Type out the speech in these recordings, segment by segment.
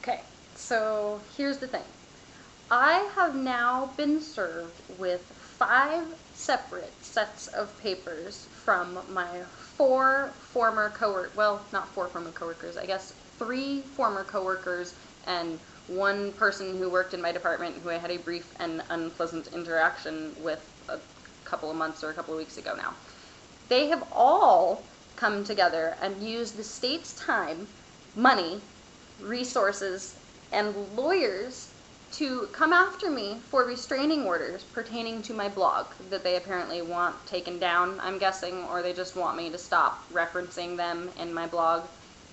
Okay, so here's the thing. I have now been served with 5 separate sets of papers from my 4 former coworkers, well, not 4 former coworkers, I guess 3 former coworkers and 1 person who worked in my department who I had a brief and unpleasant interaction with a couple of months or a couple of weeks ago now. They have all come together and used the state's time, money, resources, and lawyers to come after me for restraining orders pertaining to my blog that they apparently want taken down, I'm guessing, or they just want me to stop referencing them in my blog.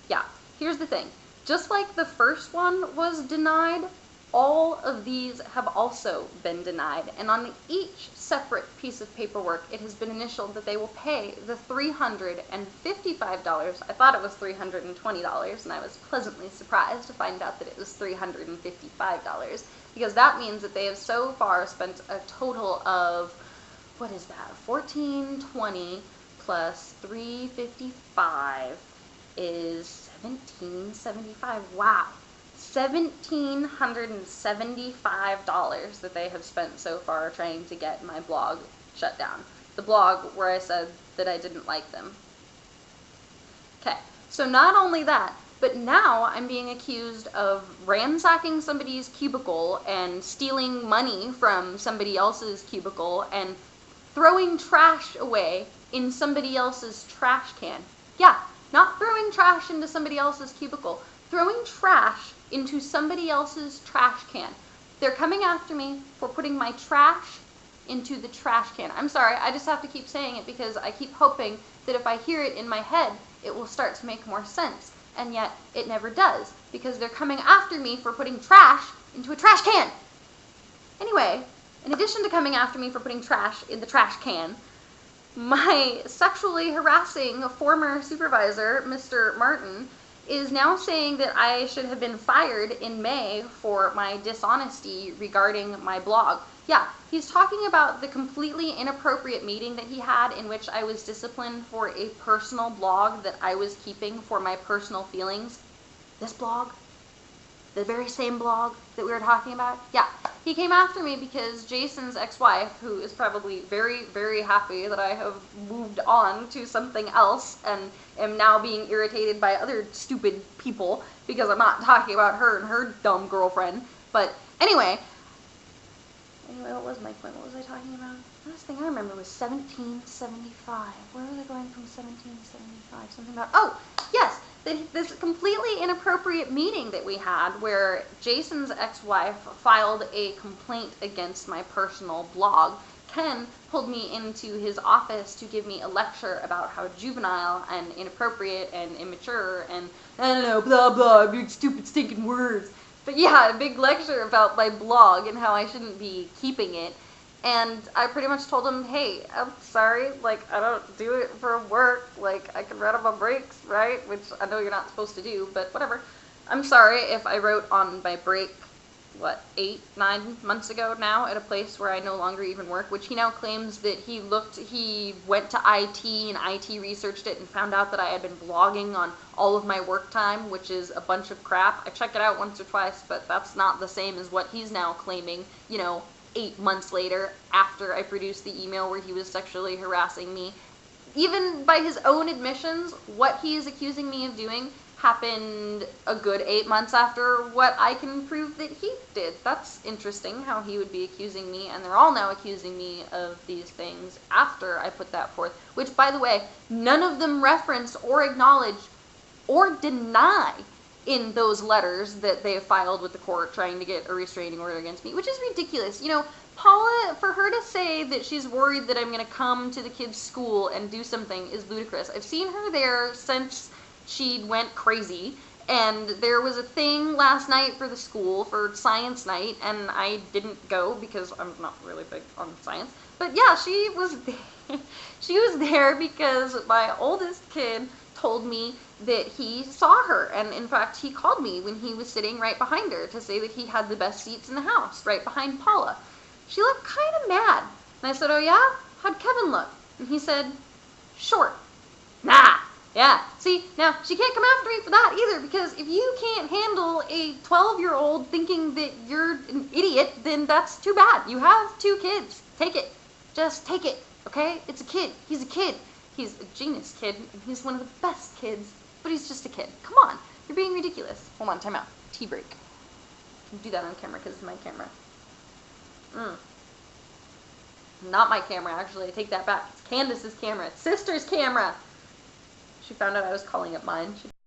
Yeah, here's the thing. Just like the first one was denied, all of these have also been denied, and on each separate piece of paperwork it has been initialed that they will pay the $355. I thought it was $320, and I was pleasantly surprised to find out that it was $355, because that means that they have so far spent a total of, what is that, $1,420 plus $355 is $1,775. Wow. $1,775 that they have spent so far trying to get my blog shut down. The blog where I said that I didn't like them. Okay, so not only that, but now I'm being accused of ransacking somebody's cubicle and stealing money from somebody else's cubicle and throwing trash away in somebody else's trash can. Yeah, not throwing trash into somebody else's cubicle, throwing trash into somebody else's trash can. They're coming after me for putting my trash into the trash can. I'm sorry, I just have to keep saying it because I keep hoping that if I hear it in my head, it will start to make more sense. And yet, it never does, because they're coming after me for putting trash into a trash can. Anyway, in addition to coming after me for putting trash in the trash can, my sexually harassing former supervisor, Mr. Martin, is now saying that I should have been fired in May for my dishonesty regarding my blog. Yeah, he's talking about the completely inappropriate meeting that he had in which I was disciplined for a personal blog that I was keeping for my personal feelings. This blog? The very same blog that we were talking about? Yeah, he came after me because Jason's ex-wife, who is probably very, very happy that I have moved on to something else and am now being irritated by other stupid people because I'm not talking about her and her dumb girlfriend. But anyway, what was my point? What was I talking about? The last thing I remember was 1775. Where was I going from 1775? Something about, oh, yes! This completely inappropriate meeting that we had where Jason's ex-wife filed a complaint against my personal blog. Ken pulled me into his office to give me a lecture about how juvenile and inappropriate and immature and, I don't know, blah blah, big stupid stinking words. But yeah, a big lecture about my blog and how I shouldn't be keeping it. And I pretty much told him, hey, I'm sorry, like, I don't do it for work, like, I can write on my breaks, right? Which I know you're not supposed to do, but whatever. I'm sorry if I wrote on my break, 8-9 months ago now, at a place where I no longer even work, which he now claims that he went to IT and IT researched it and found out that I had been blogging on all of my work time, which is a bunch of crap. I checked it out once or twice, but that's not the same as what he's now claiming, 8 months later, after I produced the email where he was sexually harassing me. Even by his own admissions, what he is accusing me of doing happened a good 8 months after what I can prove that he did. That's interesting how he would be accusing me, and they're all now accusing me of these things after I put that forth, which, by the way, none of them reference or acknowledge or deny in those letters that they have filed with the court trying to get a restraining order against me, which is ridiculous. Paula, for her to say that she's worried that I'm going to come to the kids' school and do something is ludicrous. I've seen her there since she went crazy, and there was a thing last night for the school for science night, and I didn't go because I'm not really big on science. But yeah, she was there. She was there because my oldest kid told me that he saw her, and in fact he called me when he was sitting right behind her to say that he had the best seats in the house, right behind Paula. She looked kind of mad, and I said, oh yeah? How'd Kevin look? And he said, short. Nah, Yeah, see, now, she can't come after me for that either, because if you can't handle a 12-year-old thinking that you're an idiot, then that's too bad. You have 2 kids. Take it. Just take it, okay? It's a kid. He's a kid. He's a genius kid, and he's one of the best kids, but he's just a kid. Come on. You're being ridiculous. Hold on, time out. Tea break. Do that on camera, because it's my camera. Not my camera, actually. I take that back. It's Candace's camera. It's sister's camera. She found out I was calling it mine. She